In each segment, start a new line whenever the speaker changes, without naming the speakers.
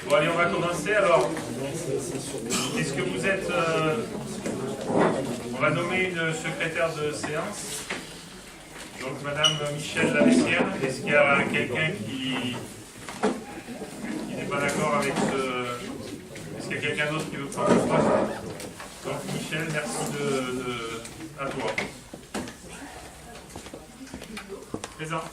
Bon, allez, on va commencer. Alors, est-ce que vous êtes... on va nommer une secrétaire de séance. Donc, Madame Michel Lavessière. Est-ce qu'il y a quelqu'un qui n'est pas d'accord avec ce... Est-ce qu'il y a quelqu'un d'autre qui veut prendre le poste? Donc, Michel, merci à toi. Présent.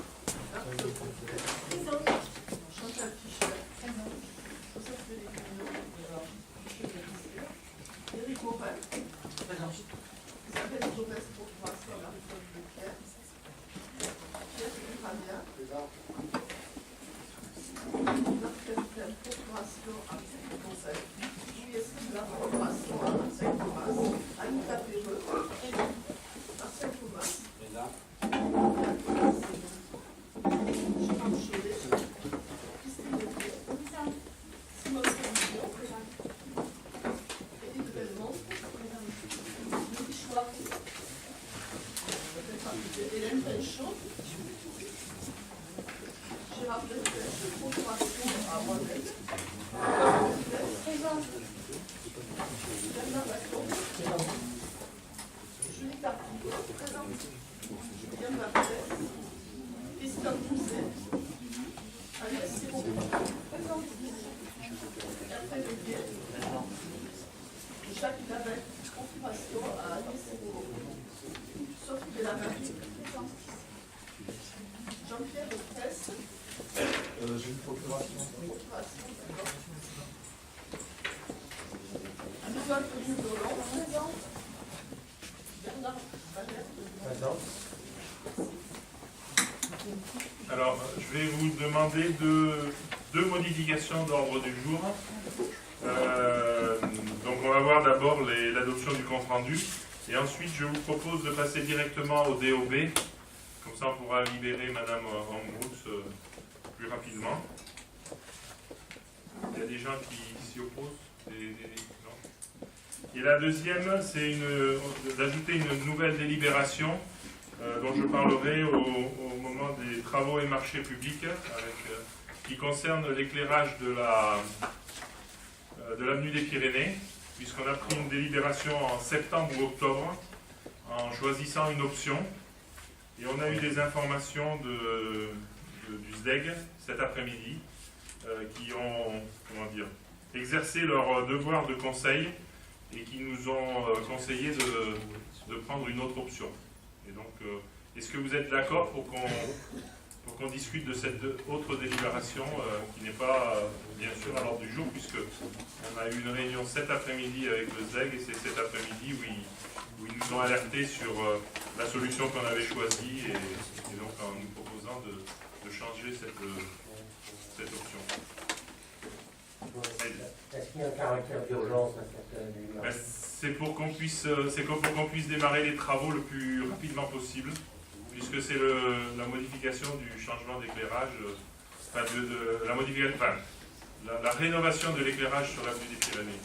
Alors, je vais vous demander deux modifications d'ordre du jour. Donc, on va voir d'abord l'adoption du compte-rendu. Et ensuite, je vous propose de passer directement au DOB. Comme ça, on pourra libérer Madame Ambroux plus rapidement. Il y a des gens qui s'y opposent? Non. Et la deuxième, c'est d'ajouter une nouvelle délibération dont je parlerai au moment des travaux et marchés publics, qui concerne l'éclairage de l'avenue des Pyrénées, puisqu'on a pris une délibération en septembre ou octobre en choisissant une option. Et on a eu des informations du SDEG cet après-midi qui ont exercé leur devoir de conseil et qui nous ont conseillé de prendre une autre option. Et donc, est-ce que vous êtes d'accord pour qu'on discute de cette autre délibération qui n'est pas, bien sûr, à l'ordre du jour, puisqu'on a eu une réunion cet après-midi avec le ZEG, et c'est cet après-midi où ils nous ont alertés sur la solution qu'on avait choisie, et donc en nous proposant de changer cette option.
Est-ce qu'il y a un caractère d'urgence à cette délibération?
C'est pour qu'on puisse démarrer les travaux le plus rapidement possible, puisque c'est la modification du changement d'éclairage, la rénovation de l'éclairage sur l'avenue des Pyrénées.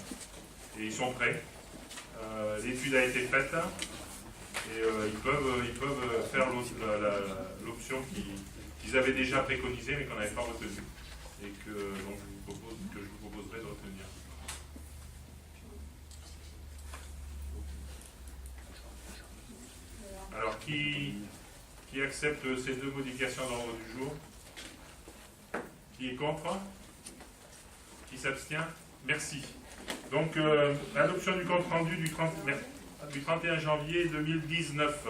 Et ils sont prêts. L'étude a été faite et ils peuvent faire l'option qu'ils avaient déjà préconisée mais qu'on n'avait pas retenue et que je vous proposerai de retenir. Alors, qui accepte ces deux modifications d'ordre du jour? Qui est contre? Qui s'abstient? Merci. Donc, l'adoption du compte-rendu du 31 janvier 2019.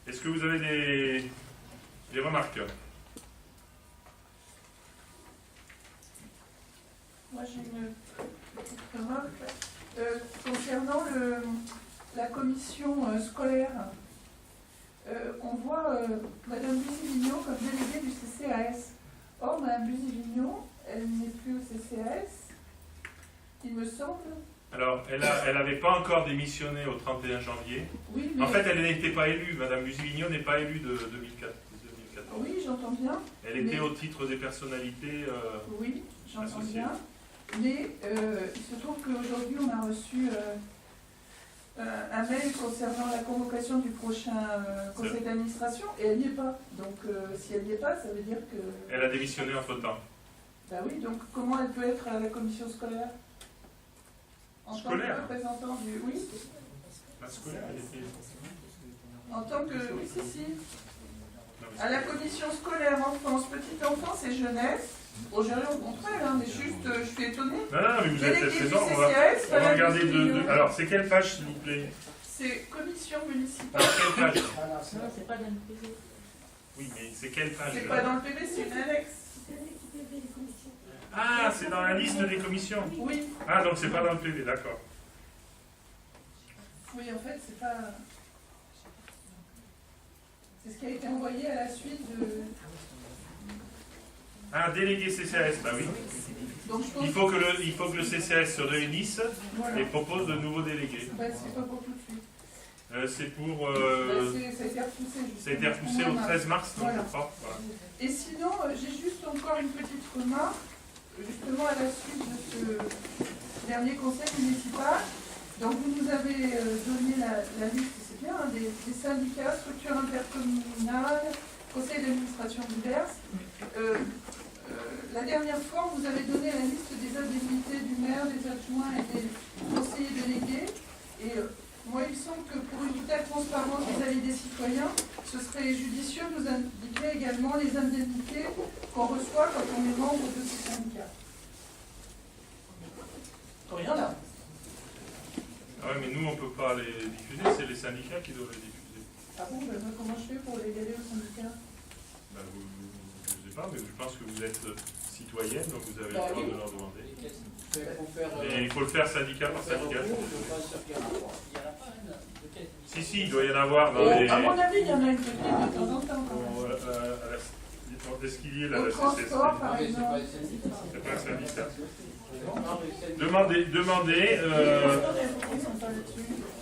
Est-ce que vous avez des remarques?
Moi, j'ai une petite remarque concernant la commission scolaire. On voit Madame Busy-Vignon comme déléguée du CCAS. Or, Madame Busy-Vignon, elle n'est plus au CCAS, il me semble.
Alors, elle n'avait pas encore démissionné au 31 janvier.
Oui, mais...
En fait, elle n'était pas élue. Madame Busy-Vignon n'est pas élue de 2014.
Oui, j'entends bien.
Elle était au titre des personnalités
oui, j'entends
associées.
bien. Mais il se trouve qu'aujourd'hui, on a reçu un mail concernant la convocation du prochain conseil d'administration et elle n'y est pas. Donc, si elle n'y est pas, ça veut dire que...
Elle a démissionné entre-temps.
Bah oui, donc comment elle peut être à la commission scolaire? En tant
Scolaire?
que représentant du... Oui,
La scolaire, elle était...
en tant que... Oui, si, si.
Non, mais
À la commission scolaire enfance, petite enfance et jeunesse. Bon, j'ai rien au contraire, hein, mais juste, je suis étonnée.
non, mais vous avez
Délégué
peut-être
du
raison.
CCAS,
On va
Madame
regarder
Bussigno.
Alors, c'est quelle page, s'il vous plaît?
C'est commission municipale.
Alors, quelle page?
Non, c'est pas dans le PV.
Oui, mais c'est quelle page?
C'est pas dans le PV, c'est une annexe.
Ah, c'est dans la liste des commissions.
Oui,
Ah, donc c'est pas dans le PV, d'accord.
oui, en fait, c'est pas... C'est ce qui a été envoyé à la suite de...
Ah, délégué CCAS, bah oui.
Donc je pense
Il faut que le CCAS se réunisse
voilà.
et propose de nouveaux délégués.
Bah, c'est pas pour tout de suite.
C'est pour...
Ça a été repoussé.
ça a été repoussé au 13 mars, donc
Voilà.
je crois. Voilà.
Et sinon, j'ai juste encore une petite remarque, justement à la suite de ce dernier conseil municipal. Donc vous nous avez donné la liste, c'est bien, hein, des syndicats, structures intercommunales, conseils d'administration diverses. La dernière fois, vous avez donné la liste des indemnités du maire, des adjoints et des conseillers délégués. Et moi, il me semble que pour une telle transparence vis-à-vis des citoyens, ce serait judicieux de nous indiquer également les indemnités qu'on reçoit quand on est membre de ces syndicats. Rien là.
Ah ouais, mais nous, on ne peut pas les diffuser, c'est les syndicats qui doivent les diffuser.
Ah bon, ben, comment je fais pour les aller au syndicat?
Ben, je ne sais pas, mais je pense que vous êtes citoyenne, donc vous avez le droit de leur demander. Et il faut le faire syndicat par syndicat. Si, il doit y en avoir dans les...
À mon avis, il y en a une petite de temps en temps.
Est-ce qu'il y est là,
Au
la
transport,
CCSP?
par exemple.
C'est pas un syndicat. Demandez,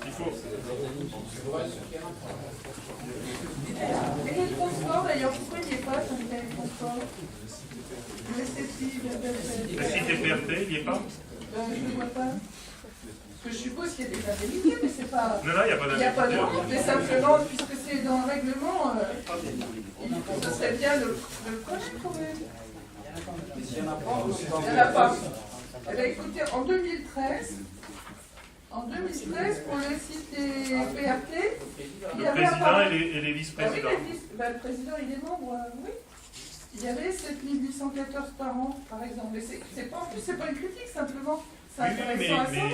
il faut...
Et les transports, d'ailleurs, pourquoi il n'y est pas, syndicat des transports? Le SCI, le
La cité PRT, il n'y est pas?
je ne vois pas. Parce que je suppose qu'il y a des indemnités, mais c'est pas...
Non, il n'y a pas
Il n'y a pas de
d'indemnité.
honte, mais simplement, puisque c'est dans le règlement, ce serait bien de le connaître quand même. Il n'y en a pas. Eh bien, écoutez, en 2013, pour le site des PRT, il y
Le
avait
président et les
Ah oui,
vice-présidents.
le président, il est membre, oui. Il y avait 7814 par an, par exemple. Mais c'est pas, en plus, c'est pas une critique, simplement. C'est
Oui,
intéressant à savoir.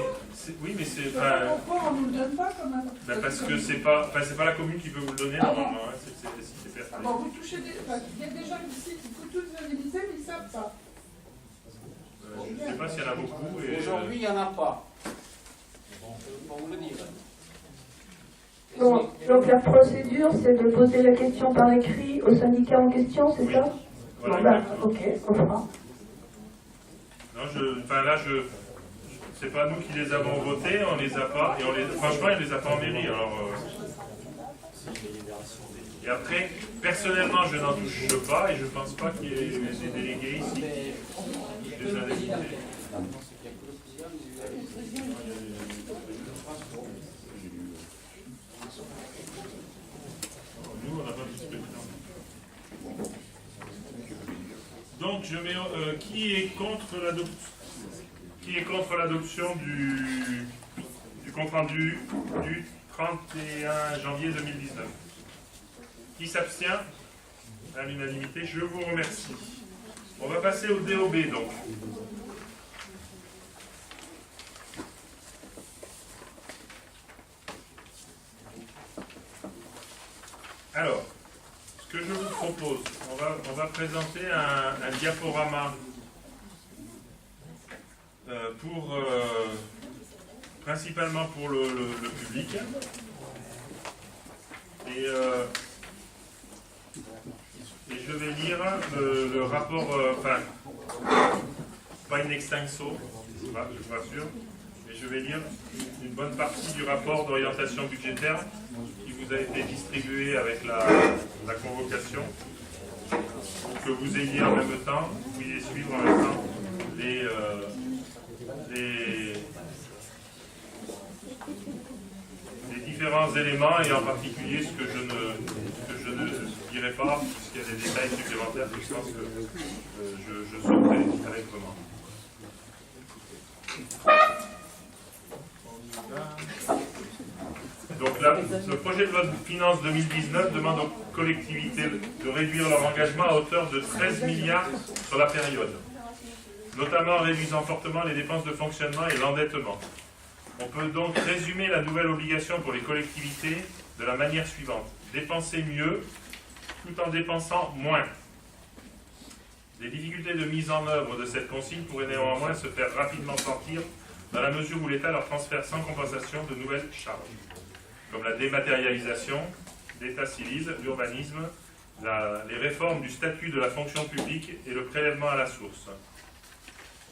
mais c'est
Je sais
pas...
pas pourquoi on ne nous le donne pas comme un...
Ben, parce que c'est pas la commune qui peut vous le donner
Ah bon.
normalement, hein, c'est les cités PRT.
Ah bon, vous touchez des... Enfin, il y a des gens ici qui coûtent toutes indemnisées, mais ils ne savent pas.
Je ne sais pas s'il y en a beaucoup. Et,
Aujourd'hui, il n'y en a pas. Pour vous le dire.
Bon, donc la procédure, c'est de poser la question par écrit au syndicat en question, c'est
Oui.
ça?
Voilà,
Bon, bah,
exactement.
ok, on fera.
Non, c'est pas nous qui les avons votés, on les a pas, et franchement, on les a pas en mairie. Alors, et après, personnellement, je n'en touche pas, et je pense pas qu'il y ait des délégués ici qui des indemnités. Nous, on n'a pas de vice-président. Donc, je mets, qui est contre l'adoption du compte rendu du 31 janvier 2019? Qui s'abstient? À l'unanimité, je vous remercie. On va passer au DOB donc. Alors, ce que je vous propose, on va présenter un diaporama principalement pour le public. Et je vais lire le rapport, pas in extenso, je vous rassure, mais je vais lire une bonne partie du rapport d'orientation budgétaire qui vous a été distribué avec la convocation, pour que vous ayez en même temps, vous puissiez suivre en même temps les différents éléments, et en particulier ce que je ne dirai dirai pas, puisqu'il y a des détails supplémentaires que je pense que je sauterai directement. Donc là, le projet de loi de finances 2019 demande aux collectivités de réduire leur engagement à hauteur de 13 milliards sur la période, notamment en réduisant fortement les dépenses de fonctionnement et l'endettement. On peut donc résumer la nouvelle obligation pour les collectivités de la manière suivante: dépenser mieux tout en dépensant moins. Les difficultés de mise en œuvre de cette consigne pourraient néanmoins se faire rapidement sentir dans la mesure où l'État leur transfère sans compensation de nouvelles charges, comme la dématérialisation, l'état civil, l'urbanisme, les réformes du statut de la fonction publique et le prélèvement à la source.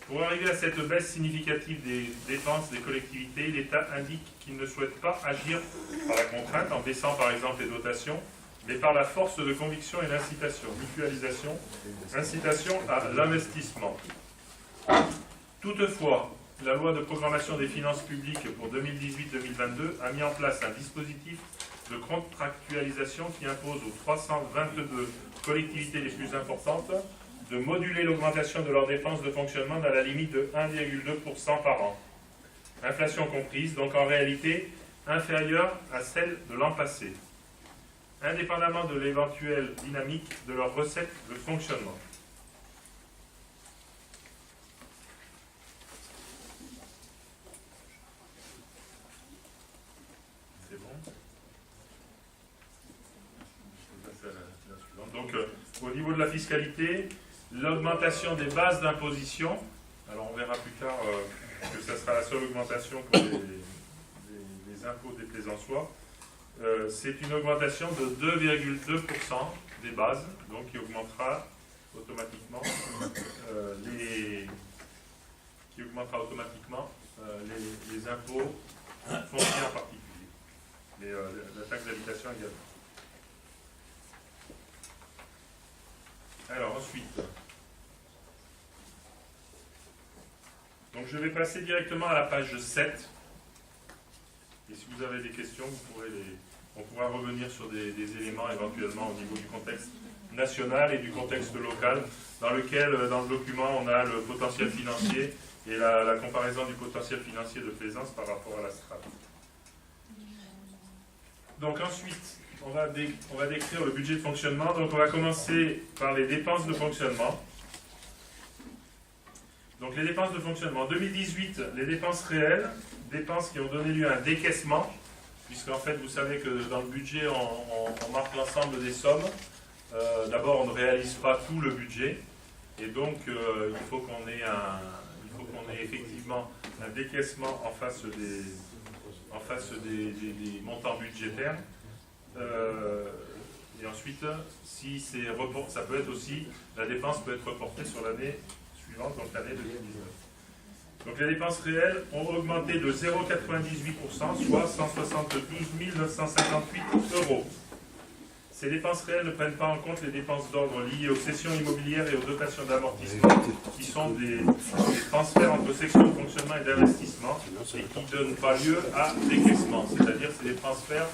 Pour arriver à cette baisse significative des dépenses des collectivités, l'État indique qu'il ne souhaite pas agir par la contrainte, en baissant par exemple les dotations, mais par la force de conviction et l'incitation, mutualisation, incitation à l'investissement. Toutefois, la loi de programmation des finances publiques pour 2018-2022 a mis en place un dispositif de contractualisation qui impose aux 322 collectivités les plus importantes de moduler l'augmentation de leurs dépenses de fonctionnement dans la limite de 1,2% par an. Inflation comprise, donc en réalité inférieure à celle de l'an passé, indépendamment de l'éventuelle dynamique de leurs recettes de fonctionnement. C'est bon. Donc, au niveau de la fiscalité, l'augmentation des bases d'imposition, alors on verra plus tard que ça sera la seule augmentation pour les impôts des plaisançois, c'est une augmentation de 2,2% des bases, donc qui augmentera automatiquement les impôts fonciers en particulier, la taxe d'habitation également. Alors ensuite, donc je vais passer directement à la page 7. Et si vous avez des questions, on pourra revenir sur des éléments éventuellement au niveau du contexte national et du contexte local, dans lequel, dans le document, on a le potentiel financier et la comparaison du potentiel financier de Plaisance par rapport à la strate. Donc ensuite, on va décrire le budget de fonctionnement. Donc on va commencer par les dépenses de fonctionnement. Donc les dépenses de fonctionnement. En 2018, les dépenses réelles, dépenses qui ont donné lieu à un décaissement, puisqu'en fait vous savez que dans le budget on marque l'ensemble des sommes. D'abord on ne réalise pas tout le budget, et donc il faut qu'on ait effectivement un décaissement en face des montants budgétaires. Et ensuite, si c'est report, ça peut être aussi, la dépense peut être reportée sur l'année suivante, donc l'année 2019. Donc les dépenses réelles ont augmenté de 0,98%, soit 172 958 €. Ces dépenses réelles ne prennent pas en compte les dépenses d'ordre liées aux cessions immobilières et aux dotations d'amortissement, qui sont des transferts entre sections de fonctionnement et d'investissement, et qui ne donnent pas lieu à décaissement, c'est-à-dire c'est des transferts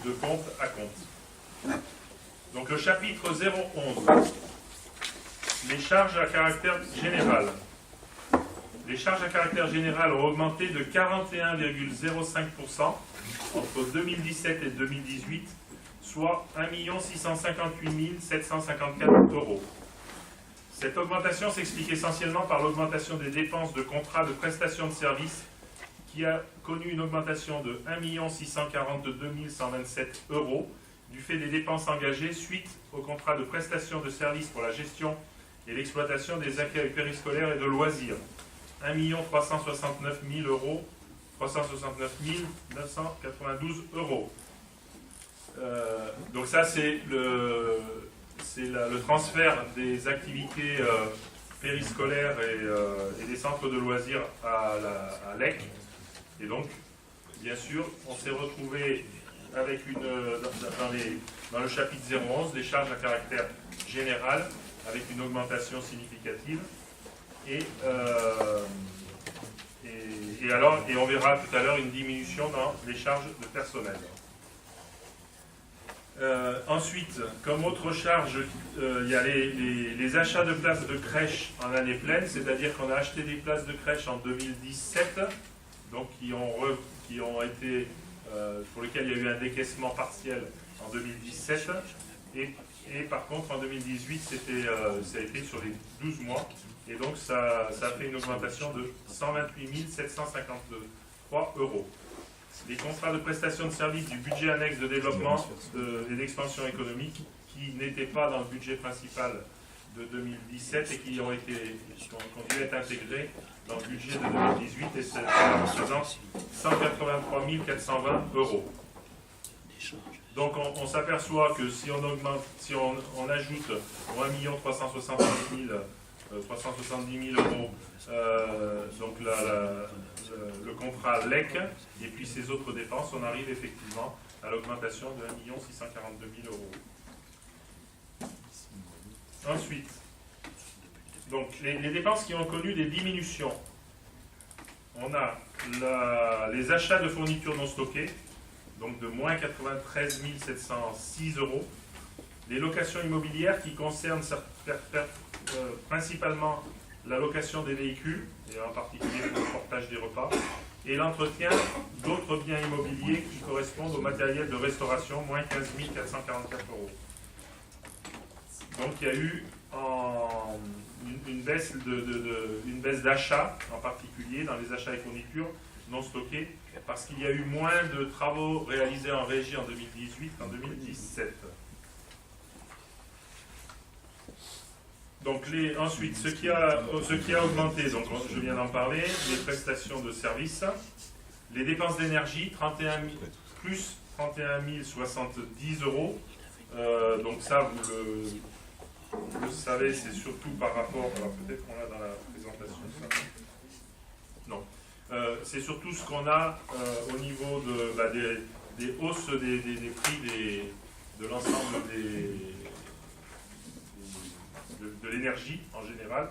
de compte à compte. Donc le chapitre 011, les charges à caractère général. Les charges à caractère général ont augmenté de 41,05% entre 2017 et 2018, soit 1 658 754 €. Cette augmentation s'explique essentiellement par l'augmentation des dépenses de contrats de prestation de services, qui a connu une augmentation de 1 642 127 € du fait des dépenses engagées suite au contrat de prestation de services pour la gestion et l'exploitation des accueils périscolaires et de loisirs. 1 369 992 €. Donc ça c'est le transfert des activités périscolaires et des centres de loisirs à l'EC. Et donc, bien sûr, on s'est retrouvé avec dans le chapitre 011 des charges à caractère général avec une augmentation significative. Et on verra tout à l'heure une diminution dans les charges de personnel. Ensuite, comme autre charge, il y a les achats de places de crèche en année pleine, c'est-à-dire qu'on a acheté des places de crèche en 2017, donc qui ont été, pour lesquelles il y a eu un décaissement partiel en 2017, et par contre en 2018, ça a été sur les 12 mois, et donc ça a fait une augmentation de 128 753 €. Les contrats de prestation de services du budget annexe de développement et d'expansion économique qui n'étaient pas dans le budget principal de 2017 et qui ont dû être intégrés dans le budget de 2018 et ça représente 183 420 €. Donc on s'aperçoit que si on ajoute aux 1 370 000 €, donc le contrat LEC, et puis ces autres dépenses, on arrive effectivement à l'augmentation de 1 642 000 €. Ensuite, donc les dépenses qui ont connu des diminutions. On a les achats de fournitures non stockées, donc de moins 93 706 €. Les locations immobilières qui concernent principalement la location des véhicules, et en particulier pour le portage des repas, et l'entretien d'autres biens immobiliers qui correspondent au matériel de restauration, moins 15 444 €. Donc il y a eu une baisse d'achat, en particulier dans les achats et fournitures non stockées, parce qu'il y a eu moins de travaux réalisés en régie en 2018 qu'en 2017. Donc ensuite, ce qui a augmenté, donc je viens d'en parler, les prestations de services, les dépenses d'énergie, plus 31 070 €. Donc ça, vous le savez, c'est surtout par rapport, alors peut-être qu'on l'a dans la présentation, ça. Non. C'est surtout ce qu'on a au niveau des hausses des prix de l'ensemble de l'énergie en général,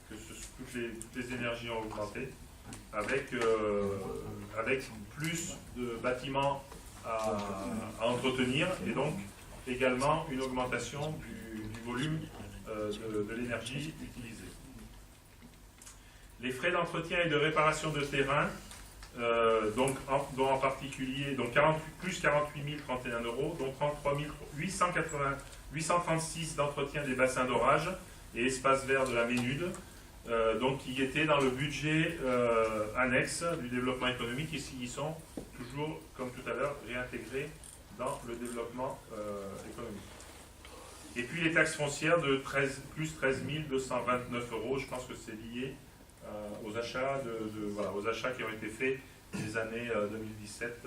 que toutes les énergies ont augmenté, avec plus de bâtiments à entretenir, et donc également une augmentation du volume de l'énergie utilisée. Les frais d'entretien et de réparation de terrain, dont en particulier plus 48 031 €, dont 33 836 d'entretien des bassins d'orage et espaces verts de la Ménude, donc qui étaient dans le budget annexe du développement économique et qui sont toujours, comme tout à l'heure, réintégrés dans le développement économique. Et puis les taxes foncières de plus 13 229 €, je pense que c'est lié aux achats aux achats qui ont été faits les années 2017.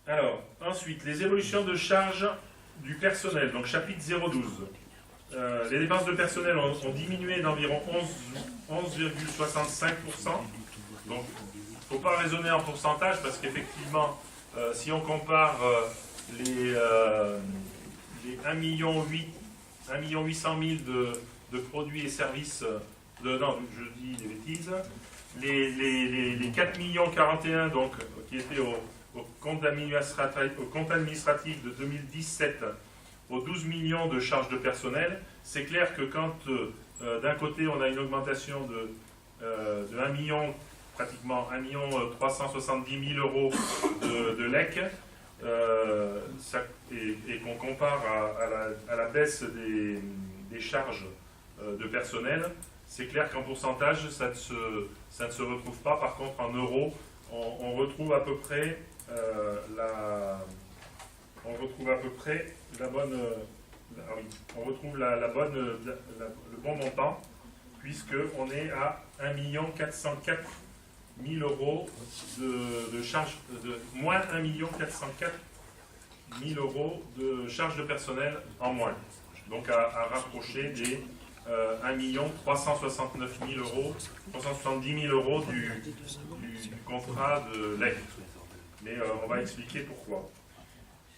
Alors, ensuite, les évolutions de charges du personnel, donc chapitre 012. Les dépenses de personnel ont diminué d'environ 11,65%. Donc, il ne faut pas raisonner en pourcentage parce qu'effectivement, si on compare les 1 800 000 de produits et services, non, je dis des bêtises, les 4 41 000 donc, qui étaient au compte administratif de 2017 aux 12 millions de charges de personnel, c'est clair que quand d'un côté on a une augmentation de 1 million, pratiquement 1 370 000 € de LEC, et qu'on compare à la baisse des charges de personnel, c'est clair qu'en pourcentage ça ne se retrouve pas. Par contre en euros, on retrouve à peu près le bon montant, puisqu'on est à 1 404 000 € de charges, moins 1 404 000 € de charges de personnel en moins. Donc à rapprocher des 1 369 000 €, 370 000 € du contrat de LEC. Mais on va expliquer pourquoi.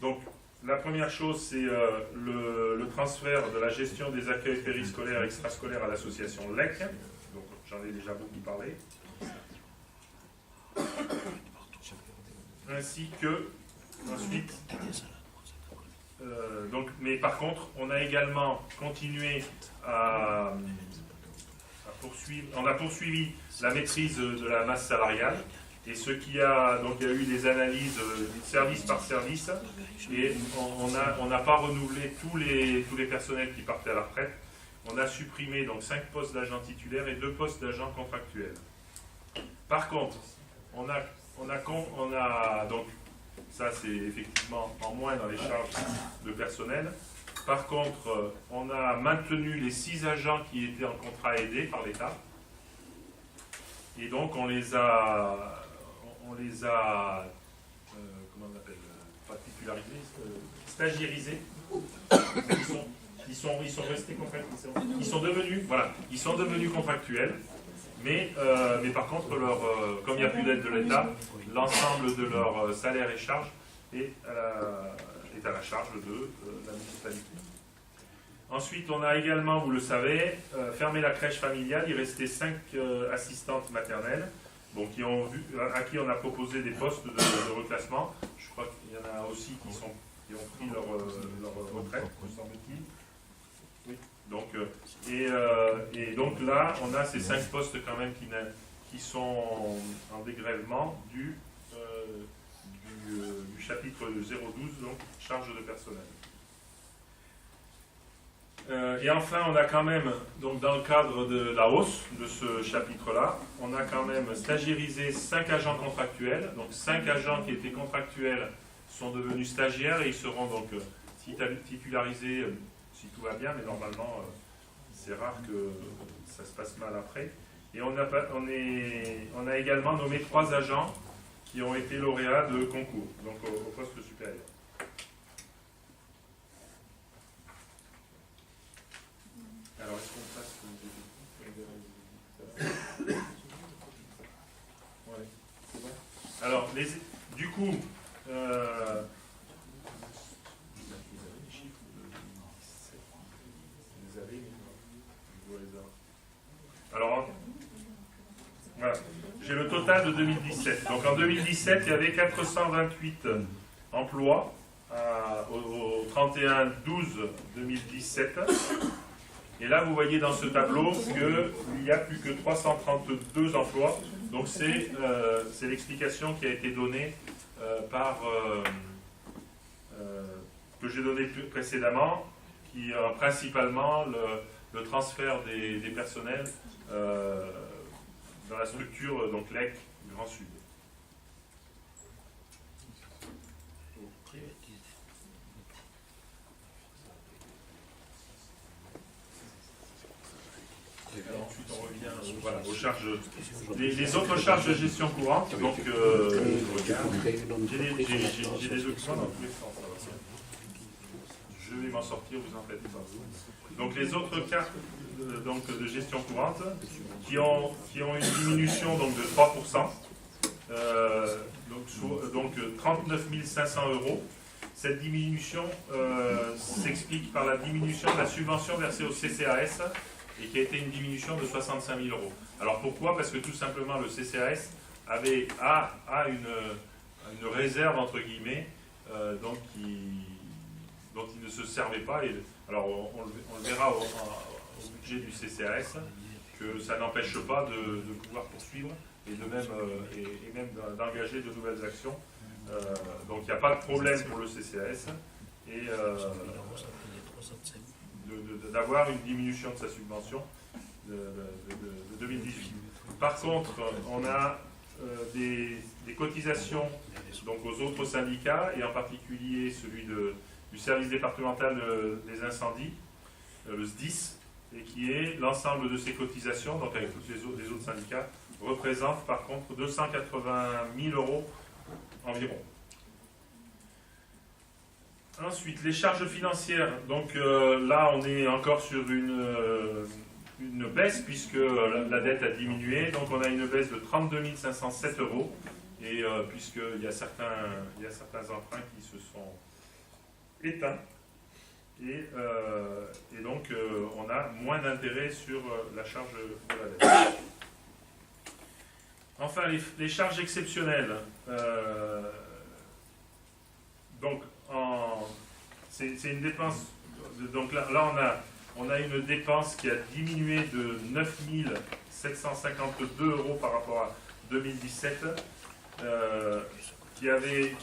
Donc, la première chose, c'est le transfert de la gestion des accueils périscolaires et extrascolaires à l'association LEC. Donc, j'en ai déjà beaucoup parlé. ainsi que, ensuite, mais par contre, on a également continué à poursuivre, on a poursuivi la maîtrise de la masse salariale, et ce qui a, donc il y a eu des analyses service par service, et on n'a pas renouvelé tous les personnels qui partaient à la retraite. On a supprimé donc 5 postes d'agents titulaires et 2 postes d'agents contractuels. Par contre, on a donc, ça c'est effectivement en moins dans les charges de personnel. Par contre, on a maintenu les 6 agents qui étaient en contrat aidé par l'État. Et donc on les a comment on appelle, pas titularisés, stagiairisés. Ils sont restés contractuels. Ils sont devenus contractuels. Mais par contre, comme il n'y a plus d'aide de l'État, l'ensemble de leur salaire et charges est à la charge de la municipalité. Ensuite, on a également, vous le savez, fermé la crèche familiale. Il restait 5 assistantes maternelles, donc à qui on a proposé des postes de reclassement. Je crois qu'il y en a aussi qui ont pris leur retraite, me semble-t-il. Oui. Donc, et donc là, on a ces 5 postes quand même qui sont en dégrèvement du chapitre 012, donc charge de personnel. Et enfin, on a quand même, donc dans le cadre de la hausse de ce chapitre-là, on a quand même stagiairisé 5 agents contractuels. Donc 5 agents qui étaient contractuels sont devenus stagiaires et ils seront donc titularisés si tout va bien, mais normalement c'est rare que ça se passe mal après. Et on a également nommé 3 agents qui ont été lauréats de concours, donc au poste supérieur. Alors, est-ce qu'on passe ouais, c'est bon. Alors, du coup, alors, voilà. J'ai le total de 2017. Donc en 2017, il y avait 428 emplois au 31/12/2017. Et là, vous voyez dans ce tableau qu'il n'y a plus que 332 emplois. Donc c'est l'explication qui a été donnée que j'ai donnée précédemment, qui principalement le transfert des personnels dans la structure donc LEC Grand Sud. Ensuite, on revient aux charges, les autres charges de gestion courante. Donc, j'ai des documents dans tous les sens. Je vais m'en sortir, vous en faites pas. Donc, les autres cartes de gestion courante qui ont une diminution donc, de 3%, donc 39 500 €. Cette diminution s'explique par la diminution de la subvention versée au CCAS, et qui a été une diminution de 65 000 €. Alors pourquoi? Parce que tout simplement le CCAS a une réserve entre guillemets dont il ne se servait pas. Et, alors on le verra au budget du CCAS que ça n'empêche pas de pouvoir poursuivre et même d'engager de nouvelles actions. Donc il n'y a pas de problème pour le CCAS et d'avoir une diminution de sa subvention de 2018. Par contre, on a des cotisations donc, aux autres syndicats, et en particulier celui du service départemental des incendies, le SDIS, et qui est l'ensemble de ces cotisations, donc avec tous les autres syndicats, représente par contre 280 000 € environ. Ensuite, les charges financières. Donc là, on est encore sur une baisse puisque la dette a diminué. Donc on a une baisse de 32 507 €. Et puisqu'il y a certains emprunts qui se sont éteints. Et donc on a moins d'intérêt sur la charge de la dette. Enfin, les charges exceptionnelles. donc, c'est une dépense. Donc là on a une dépense qui a diminué de 9 752 € par rapport à 2017, qui avait eu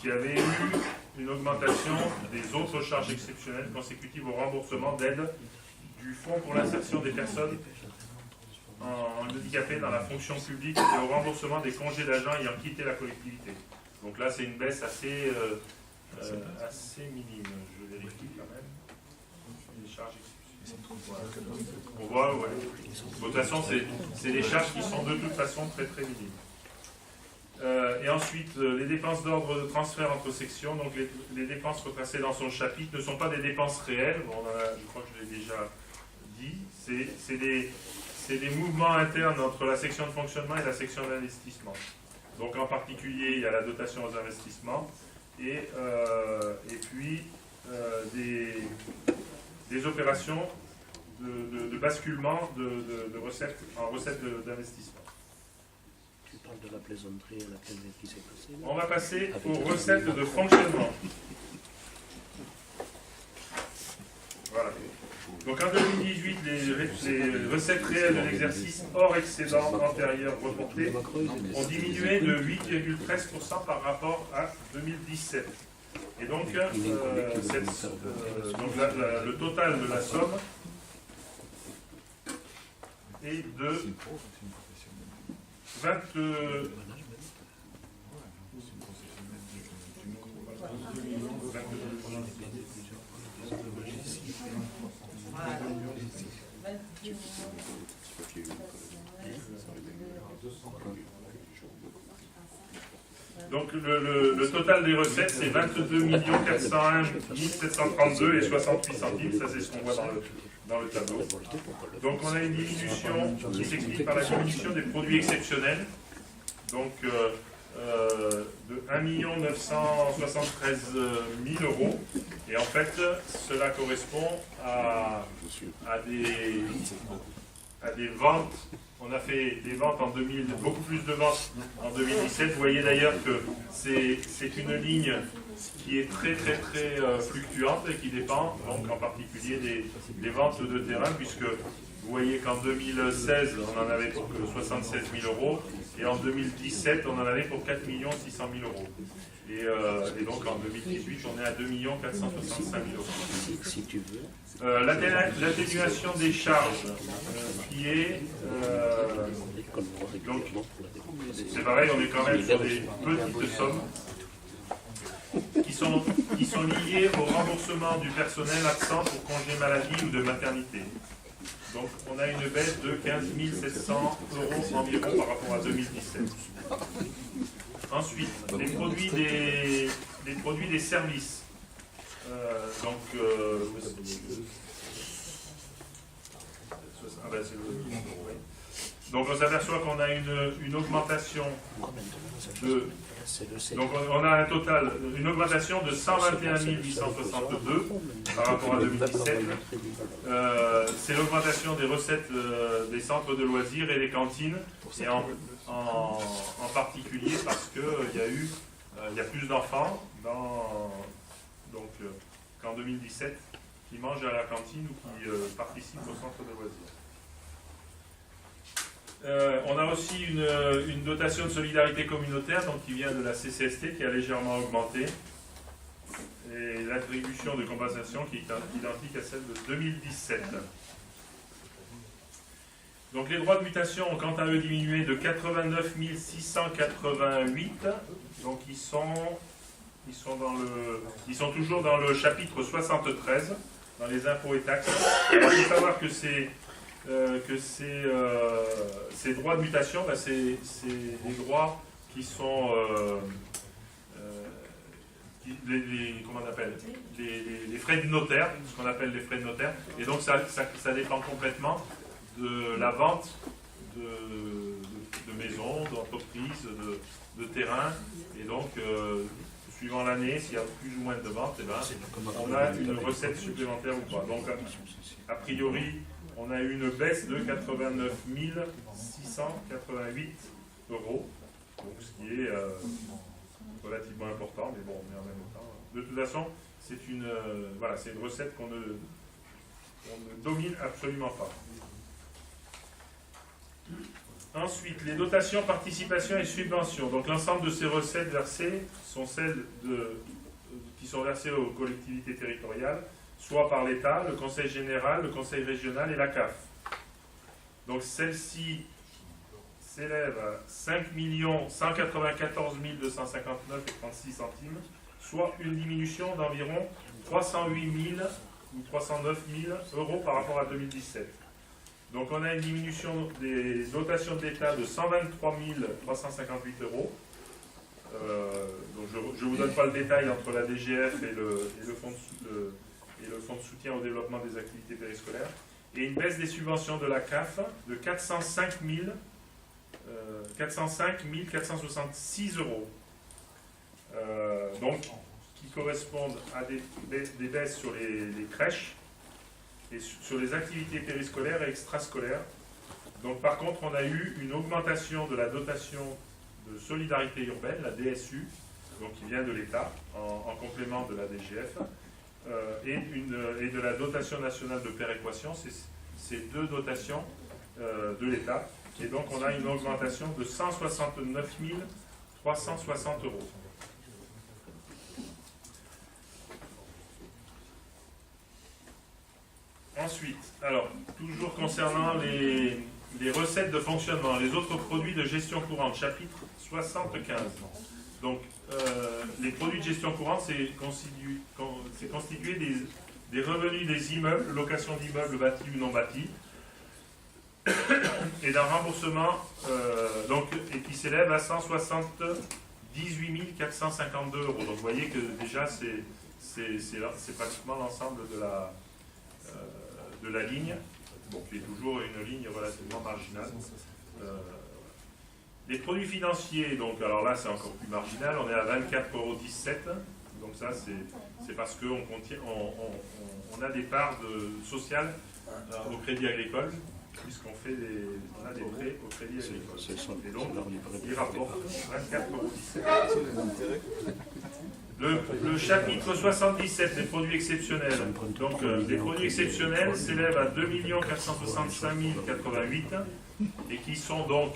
une augmentation des autres charges exceptionnelles consécutives au remboursement d'aide du Fonds pour l'insertion des personnes handicapées dans la fonction publique et au remboursement des congés d'agents ayant quitté la collectivité. Donc là, c'est une baisse assez minime. Je vérifie quand même. Les charges exceptionnelles. On voit, ouais. De toute façon, c'est des charges qui sont de toute façon très très minimes. Et ensuite, les dépenses d'ordre de transfert entre sections, donc les dépenses retracées dans son chapitre ne sont pas des dépenses réelles, bon, je crois que je l'ai déjà dit, c'est des mouvements internes entre la section de fonctionnement et la section d'investissement. Donc en particulier, il y a la dotation aux investissements et puis des opérations de basculement de recettes en recettes d'investissement.
Tu parles de la plaisanterie à laquelle qui s'est passée.
On va passer aux recettes de fonctionnement. Voilà. Donc en 2018, les recettes réelles de l'exercice hors excédent antérieur reporté ont diminué de 8,13% par rapport à 2017. Et donc, le total de la somme est de 22. Donc le total des recettes, c'est 22 401 732 et 68 centimes, ça c'est ce qu'on voit dans le tableau. Donc on a une diminution qui s'explique par la diminution des produits exceptionnels, donc de 1 973 000 €. Et en fait, cela correspond à des ventes. On a fait des ventes en 2000, beaucoup plus de ventes en 2017. Vous voyez d'ailleurs que c'est une ligne qui est très fluctuante et qui dépend donc en particulier des ventes de terrain, puisque vous voyez qu'en 2016 on en avait pour 76 000 € et en 2017 on en avait pour 4 600 000 €. Et donc en 2018 on est à 2 465 000 €.
Si tu veux.
L'atténuation des charges qui est donc c'est pareil, on est quand même sur des petites sommes qui sont liées au remboursement du personnel absent pour congé maladie ou de maternité. Donc on a une baisse de 15 700 € environ par rapport à 2017. Ensuite, les produits des services. Donc on s'aperçoit qu'on a une augmentation de... Donc on a un total, une augmentation de 121 862 par rapport à 2017. C'est l'augmentation des recettes des centres de loisirs et des cantines, et en particulier parce qu'il y a plus d'enfants qu'en 2017 qui mangent à la cantine ou qui participent au centre de loisirs. On a aussi une dotation de solidarité communautaire donc, qui vient de la CCST qui a légèrement augmenté, et l'attribution de compensation qui est identique à celle de 2017. Donc les droits de mutation ont quant à eux diminué de 89 688, donc ils sont toujours dans le chapitre 73, dans les impôts et taxes. Alors, il faut savoir que ces droits de mutation, c'est des droits qui sont comment on appelle les frais de notaire, ce qu'on appelle les frais de notaire, et donc ça dépend complètement de la vente de maisons, d'entreprises, de terrains, et donc suivant l'année, s'il y a plus ou moins de ventes, on a une recette supplémentaire ou pas. Donc a priori, on a eu une baisse de 89 688 €, donc ce qui est relativement important, mais bon, mais en même temps, de toute façon, c'est une recette qu'on ne domine absolument pas. Ensuite, les dotations, participations et subventions. Donc l'ensemble de ces recettes versées sont celles qui sont versées aux collectivités territoriales, soit par l'État, le Conseil général, le Conseil régional et la CAF. Donc celles-ci s'élèvent à 5 194 259,36 centimes, soit une diminution d'environ 308 000 ou 309 000 euros par rapport à 2017. Donc on a une diminution des dotations de l'État de 123 358 euros. Donc je ne vous donne pas le détail entre la DGF et le fonds de soutien au développement des activités périscolaires. Et une baisse des subventions de la CAF de 405 466 euros. Donc qui correspondent à des baisses sur les crèches et sur les activités périscolaires et extrascolaires. Donc par contre, on a eu une augmentation de la dotation de solidarité urbaine, la DSU, donc qui vient de l'État, en complément de la DGF, et de la dotation nationale de péréquation, c'est deux dotations de l'État. Et donc on a une augmentation de 169 360 euros. Ensuite, alors, toujours concernant les recettes de fonctionnement, les autres produits de gestion courante, chapitre 75. Donc, les produits de gestion courante, c'est constitué des revenus des immeubles, location d'immeubles bâtis ou non bâtis, et d'un remboursement et qui s'élève à 178 452 euros. Donc, vous voyez que déjà, c'est pratiquement l'ensemble de la ligne, qui est toujours une ligne relativement marginale. Les produits financiers, donc alors là c'est encore plus marginal, on est à 24,17 €, donc ça c'est parce qu'on a des parts sociales au crédit agricole, puisqu'on fait on a des prêts au crédit agricole. Et donc il rapporte 24,17 €. Le chapitre 77 des produits exceptionnels. Donc, les produits exceptionnels s'élèvent à 2 465 088 et qui sont donc,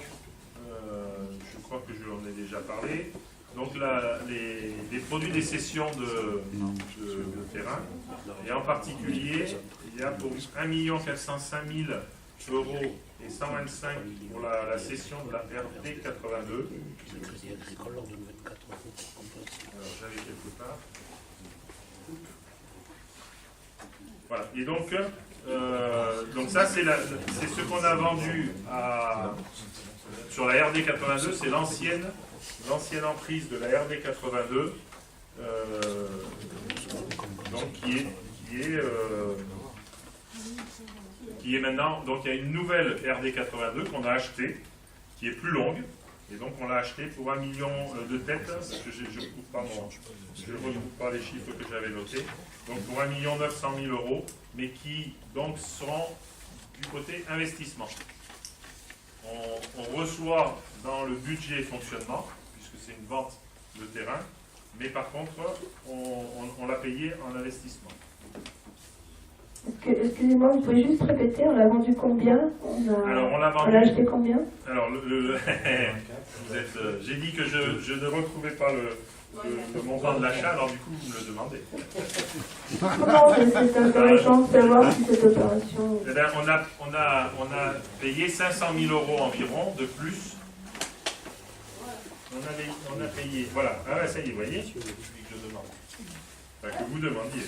je crois que je en ai déjà parlé, donc les produits des cessions de terrain. Et en particulier, il y a pour 1 405 000 euros et 125 pour la cession de la RD 82. Alors j'avais quelque part. Voilà. Et donc ça c'est ce qu'on a vendu sur la RD 82, c'est l'ancienne emprise de la RD 82, donc qui est maintenant, donc il y a une nouvelle RD 82 qu'on a achetée, qui est plus longue, et donc on l'a achetée pour 1 million de têtes, parce que je ne retrouve pas les chiffres que j'avais notés, donc pour 1 900 000 euros, mais qui donc seront du côté investissement. On reçoit dans le budget fonctionnement, puisque c'est une vente de terrain, mais par contre on l'a payé en investissement.
Excusez-moi, vous pouvez juste répéter, on l'a vendu combien?
Alors, on l'a
acheté combien?
Alors, j'ai dit que je ne retrouvais pas le montant de l'achat, alors du coup, vous me le demandez.
Comment c'est intéressant de savoir si cette opération...
Eh bien, on a payé 500 000 euros environ de plus. On a payé, voilà. Ah ouais, ça y est, vous voyez, celui que je demande. Enfin, que vous demandiez.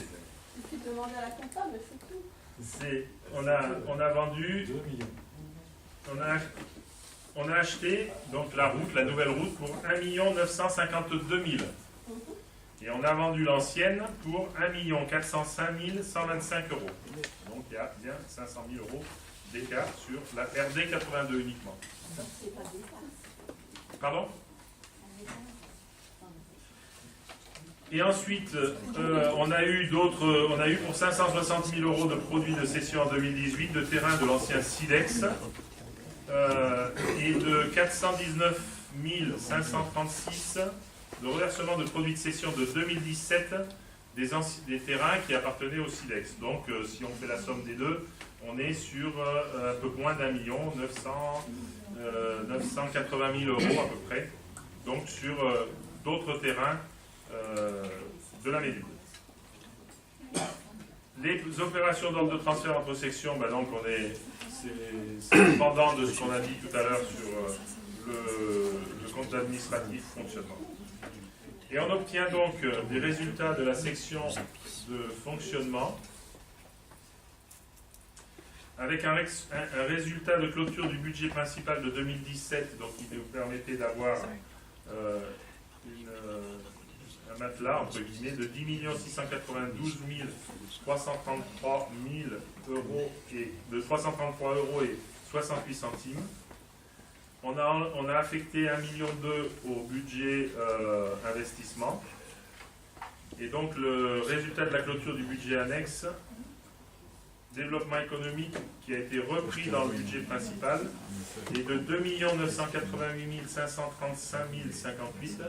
Tu demandes à la comptable, c'est tout.
On a vendu, on a acheté donc la nouvelle route pour 1 952 000. Et on a vendu l'ancienne pour 1 405 125 euros. Donc il y a bien 500 000 euros d'écart sur la RD 82 uniquement.
Donc c'est pas des taxes.
Pardon? Et ensuite, on a eu pour 560 000 euros de produits de cession en 2018, de terrain de l'ancien Silex, et de 419 536 le reversement de produits de cession de 2017 des terrains qui appartenaient au SILEX. Donc, si on fait la somme des deux, on est sur un peu moins d'1 million, 980 000 euros à peu près, donc sur d'autres terrains de la Méduse. Les opérations d'ordre de transfert entre sections, ben donc c'est dépendant de ce qu'on a dit tout à l'heure sur le compte administratif fonctionnement. Et on obtient donc des résultats de la section de fonctionnement avec un résultat de clôture du budget principal de 2017, donc qui nous permettait d'avoir un matelas, entre guillemets, de 10 692 333 000 euros et de 333 euros et 68 centimes. On a affecté 1,2 million au budget investissement. Et donc le résultat de la clôture du budget annexe, développement économique, qui a été repris dans le budget principal, est de 2 988 535 058.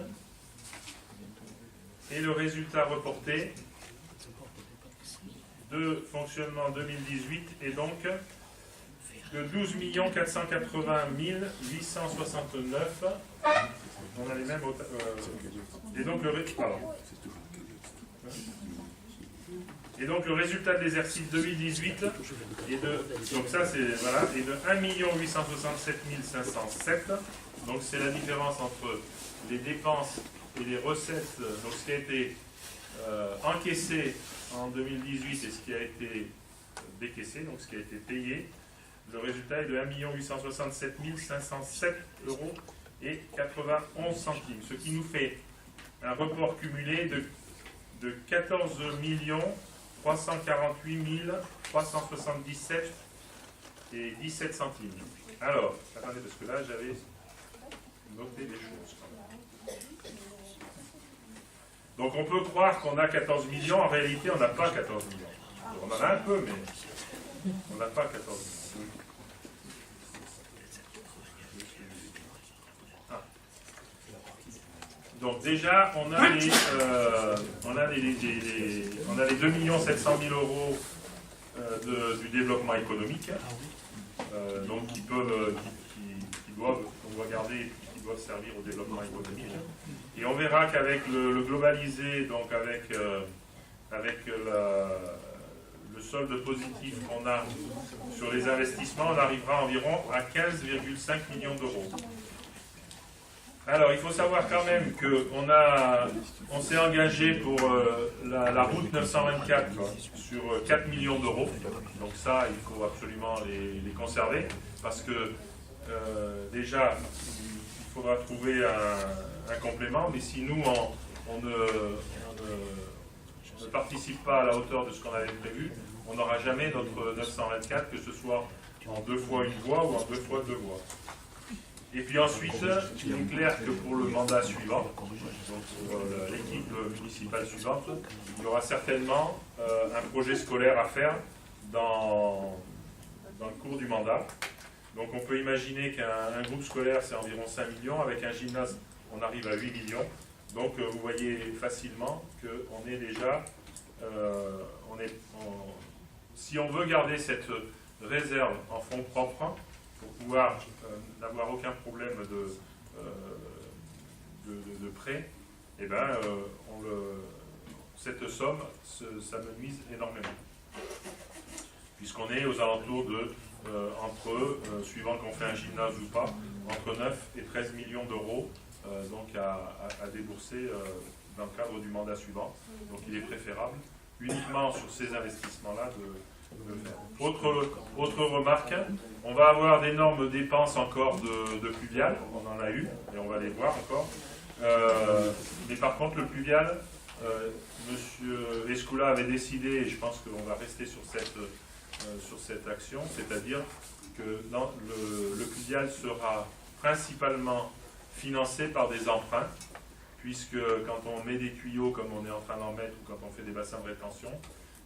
Et le résultat reporté de fonctionnement 2018 est donc de 12 480 869. On a les mêmes. Et donc le résultat de l'exercice 2018 est de. Donc ça c'est voilà, est de 1 867 507. Donc c'est la différence entre les dépenses et les recettes, donc ce qui a été encaissé en 2018 et ce qui a été décaissé, donc ce qui a été payé. Le résultat est de 1 867 507 euros et 91 centimes, ce qui nous fait un report cumulé de 14 348 377 et 17 centimes. Alors, attendez, parce que là j'avais noté des choses quand même. Donc on peut croire qu'on a 14 millions, en réalité on n'a pas 14 millions. On en a un peu, mais on n'a pas 14 millions. Ah. Donc déjà, on a les 2 700 000 euros du développement économique, donc qui doivent, on doit garder et qui doivent servir au développement économique. Et on verra qu'avec le globalisé, donc avec le solde positif qu'on a sur les investissements, on arrivera environ à 15,5 millions d'euros. Alors, il faut savoir quand même qu'on s'est engagé pour la route 924 sur 4 millions d'euros. Donc ça, il faut absolument les conserver, parce que déjà, il faudra trouver un complément, mais si nous, on ne participe pas à la hauteur de ce qu'on avait prévu, on n'aura jamais notre 924, que ce soit en 2 fois 1 voie ou en 2 fois 2 voies. Et puis ensuite, il est clair que pour le mandat suivant, donc pour l'équipe municipale suivante, il y aura certainement un projet scolaire à faire dans le cours du mandat. Donc on peut imaginer qu'un groupe scolaire, c'est environ 5 millions, avec un gymnase, on arrive à 8 millions. Donc vous voyez facilement qu'on est déjà... si on veut garder cette réserve en fonds propres, pour pouvoir n'avoir aucun problème de prêt, eh ben, cette somme, ça me nuise énormément. Puisqu'on est aux alentours de, suivant qu'on fait un gymnase ou pas, entre 9 et 13 millions d'euros donc à débourser dans le cadre du mandat suivant. Donc il est préférable, uniquement sur ces investissements-là, de faire. Autre remarque, on va avoir d'énormes dépenses encore de pluvial, on en a eu, et on va les voir encore. Mais par contre, le pluvial, M. Escoula avait décidé, et je pense qu'on va rester sur cette action, c'est-à-dire que le pluvial sera principalement financé par des emprunts, puisque quand on met des tuyaux comme on est en train d'en mettre, ou quand on fait des bassins de rétention,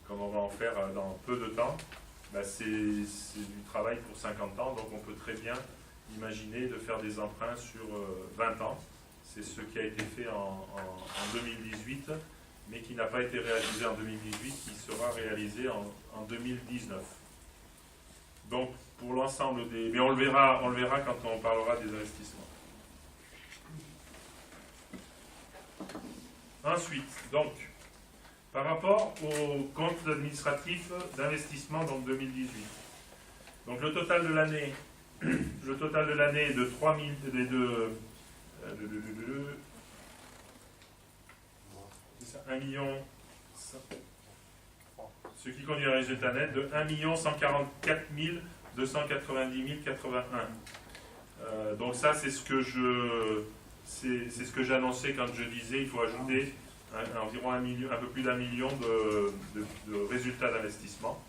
comme on va en faire dans peu de temps, bah c'est du travail pour 50 ans, donc on peut très bien imaginer de faire des emprunts sur 20 ans. c'est ce qui a été fait en 2018, mais qui n'a pas été réalisé en 2018, qui sera réalisé en 2019. Donc, pour l'ensemble des... Mais on le verra quand on parlera des investissements. Ensuite, donc, par rapport au compte administratif d'investissement, donc 2018. Donc, le total de l'année est de 3 000... C'est ça, 1 million... Ce qui conduit à un résultat net de 1 144 290 081. Donc ça, c'est ce que j'ai annoncé quand je disais il faut ajouter environ un peu plus d'1 million de résultats d'investissement.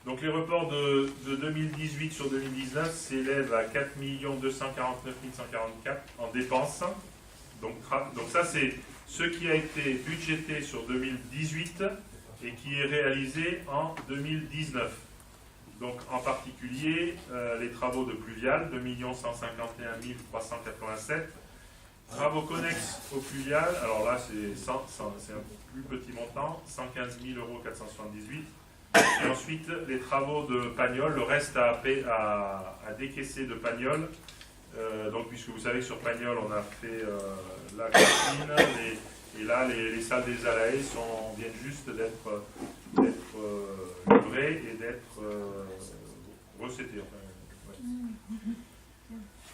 Donc les reports de 2018 sur 2019 s'élèvent à 4 249 144 en dépenses. Donc ça, c'est ce qui a été budgété sur 2018 et qui est réalisé en 2019. Donc en particulier, les travaux de pluvial, 2 151 387. Travaux connexes au pluvial, alors là c'est un plus petit montant, 115 478 €. Et ensuite, les travaux de Pagnol, le reste à décaisser de Pagnol. Donc puisque vous savez que sur Pagnol, on a fait la cantine, et là les salles des Alaës viennent juste d'être livrées et d'être recétées. Enfin, ouais.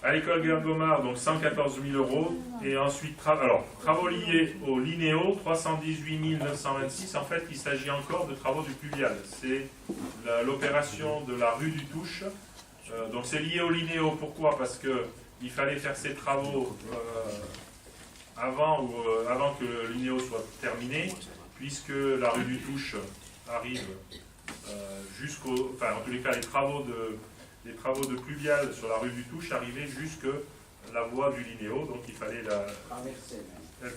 À l'école Gergomar, donc 114 000 €. Et ensuite, travaux liés au Linéo, 318 926. En fait, il s'agit encore de travaux du pluvial. C'est l'opération de la rue du Touche. Donc c'est lié au Linéo. Pourquoi? Parce qu'il fallait faire ces travaux avant que le Linéo soit terminé, puisque la rue du Touche arrive jusqu'au... Enfin, en tous les cas, les travaux de pluvial sur la rue du Touche arrivaient jusque la voie du Linéo, donc il fallait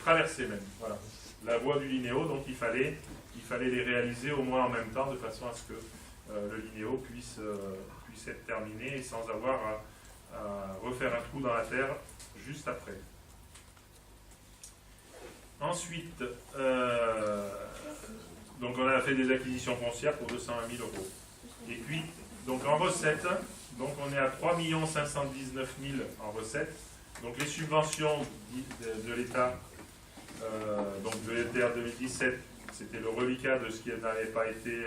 traverser même, voilà. La voie du Linéo, donc il fallait les réaliser au moins en même temps, de façon à ce que le Linéo puisse être terminé et sans avoir à refaire un trou dans la terre juste après. Ensuite, donc on a fait des acquisitions foncières pour 220 000 €. Et puis, donc en recettes, donc on est à 3 519 000 en recettes. Donc les subventions de l'État, donc de l'ETR 2017, c'était le reliquat de ce qui n'avait pas été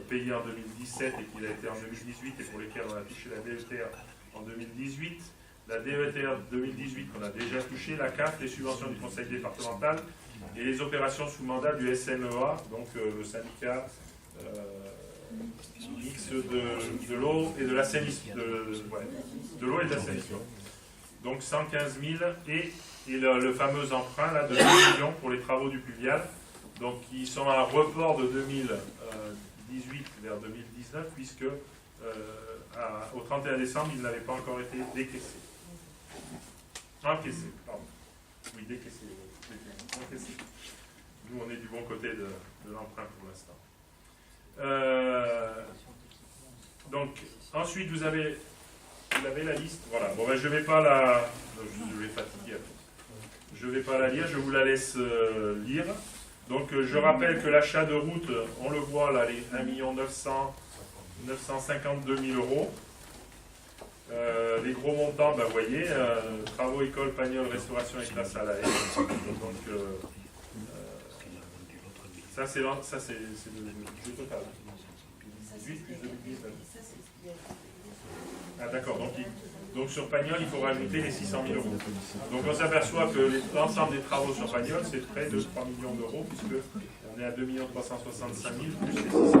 payé en 2017 et qui a été en 2018 et pour lesquels on a touché la DETR en 2018. La DETR 2018 qu'on a déjà touché, la CAF, les subventions du conseil départemental et les opérations sous mandat du SNEA, donc le syndicat mix de l'eau et de l'assainissement. De l'eau et de l'assainissement. Donc 115 000 et le fameux emprunt là, de 2 millions pour les travaux du pluvial, donc qui sont un report de 2018 vers 2019, puisque au 31 décembre, ils n'avaient pas encore été décaissés. Encaissés, pardon. Oui, décaissés. Encaissés. Nous, on est du bon côté de l'emprunt pour l'instant. Donc, ensuite, vous avez la liste. Voilà. Bon, ben, je ne vais pas la... Je vais fatiguer. Je ne vais pas la lire, je vous la laisse lire. Donc, je rappelle que l'achat de route, on le voit là, les 1 952 000 €. Les gros montants, ben, vous voyez, travaux, école, Pagnol, restauration et classe à la haie. Donc, ça c'est le total. 18 plus 2019. Ah d'accord, donc sur Pagnol, il faut rajouter les 600 000 €. Donc on s'aperçoit que l'ensemble des travaux sur Pagnol, c'est près de 3 millions d'euros, puisque on est à 2 365 000 plus les 602 000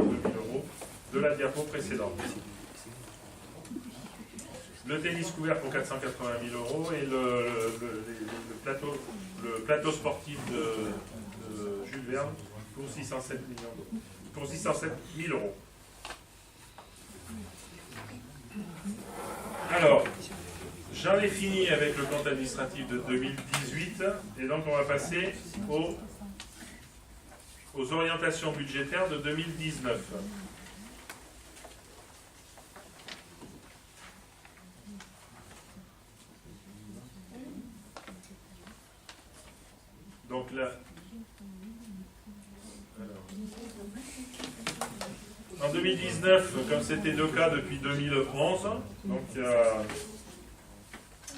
€ de la diapo précédente. Le tennis couvert pour 480 000 € et le plateau sportif de Jules Verne pour 607 millions d'euros. Pour 607 000 €. Alors, j'en ai fini avec le compte administratif de 2018 et donc on va passer aux orientations budgétaires de 2019. en 2019, comme c'était le cas depuis 2011, donc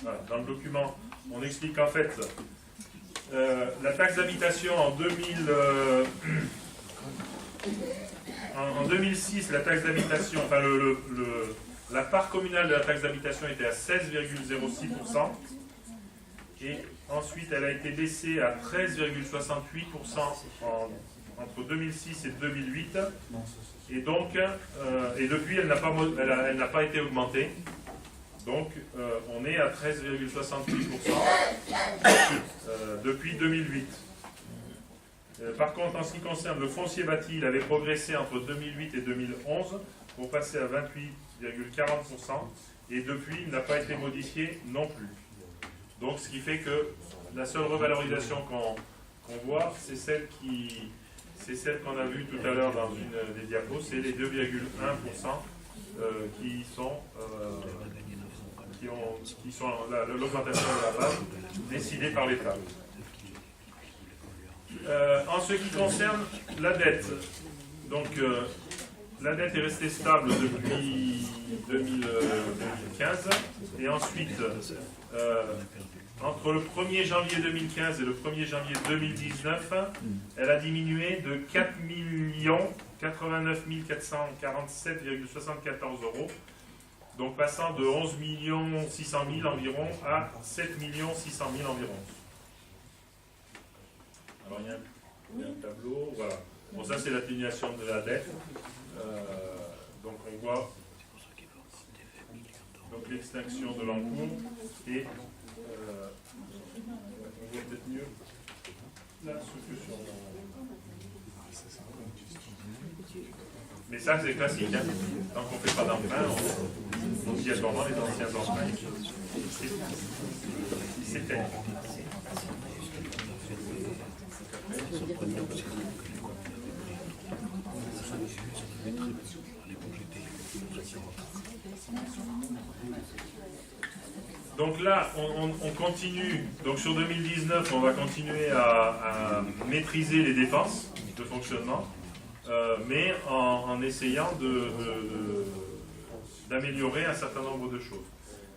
voilà, dans le document, on explique qu'en fait, la taxe d'habitation en 2006, la taxe d'habitation, enfin la part communale de la taxe d'habitation était à 16,06%, et ensuite elle a été baissée à 13,68% entre 2006 et 2008, et donc, et depuis elle n'a pas été augmentée, donc on est à 13,68% depuis 2008. Par contre, en ce qui concerne le foncier bâti, il avait progressé entre 2008 et 2011 pour passer à 28,40%, et depuis il n'a pas été modifié non plus. Donc ce qui fait que la seule revalorisation qu'on voit, c'est celle qu'on a vue tout à l'heure dans une des diapos, c'est les 2,1% qui sont l'augmentation de la base décidée par l'État. En ce qui concerne la dette, donc la dette est restée stable depuis 2015, et ensuite entre le 1er janvier 2015 et le 1er janvier 2019, elle a diminué de 4 89 447,74 €, donc passant de 11 600 000 environ à 7 600 000 environ. Alors il y a un tableau, voilà. Bon, ça c'est l'atténuation de la dette. Donc on voit donc l'extinction de l'encours, et on voit peut-être mieux là ce que sur mais ça c'est classique, hein. Tant qu'on ne fait pas d'emprunt, obligatoirement les anciens emprunts ils s'éteignent. Donc là, on continue, donc sur 2019, on va continuer à maîtriser les dépenses de fonctionnement, mais en essayant d'améliorer un certain nombre de choses.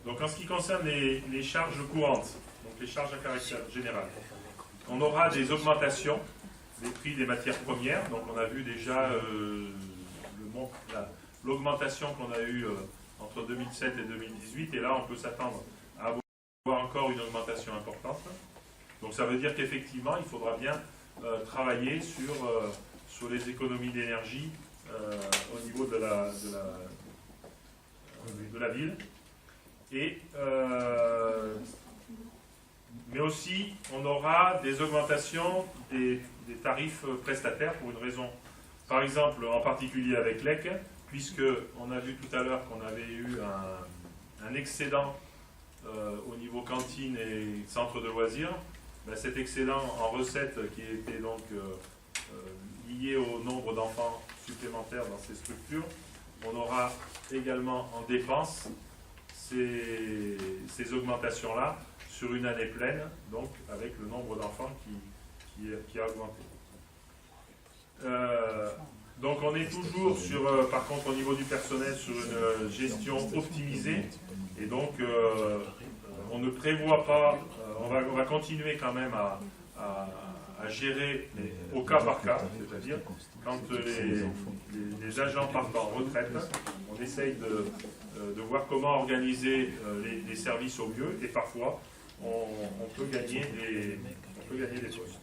Donc en ce qui concerne les charges courantes, donc les charges à caractère général, on aura des augmentations des prix des matières premières. Donc on a vu déjà l'augmentation qu'on a eue entre 2007 et 2018, et là on peut s'attendre à avoir encore une augmentation importante. Donc ça veut dire qu'effectivement il faudra bien travailler sur les économies d'énergie au niveau de la ville. Et mais aussi, on aura des augmentations des tarifs prestataires pour une raison. Par exemple, en particulier avec l'EC, puisqu'on a vu tout à l'heure qu'on avait eu un excédent au niveau cantine et centre de loisirs. Ben, cet excédent en recettes qui était donc lié au nombre d'enfants supplémentaires dans ces structures, on aura également en dépenses ces augmentations-là sur une année pleine, donc avec le nombre d'enfants qui a augmenté. Donc on est toujours sur, par contre au niveau du personnel, sur une gestion optimisée, et donc on ne prévoit pas, on va continuer quand même à gérer au cas par cas, c'est-à-dire quand les agents partent en retraite, on essaye de voir comment organiser les services au mieux, et parfois on peut gagner des postes.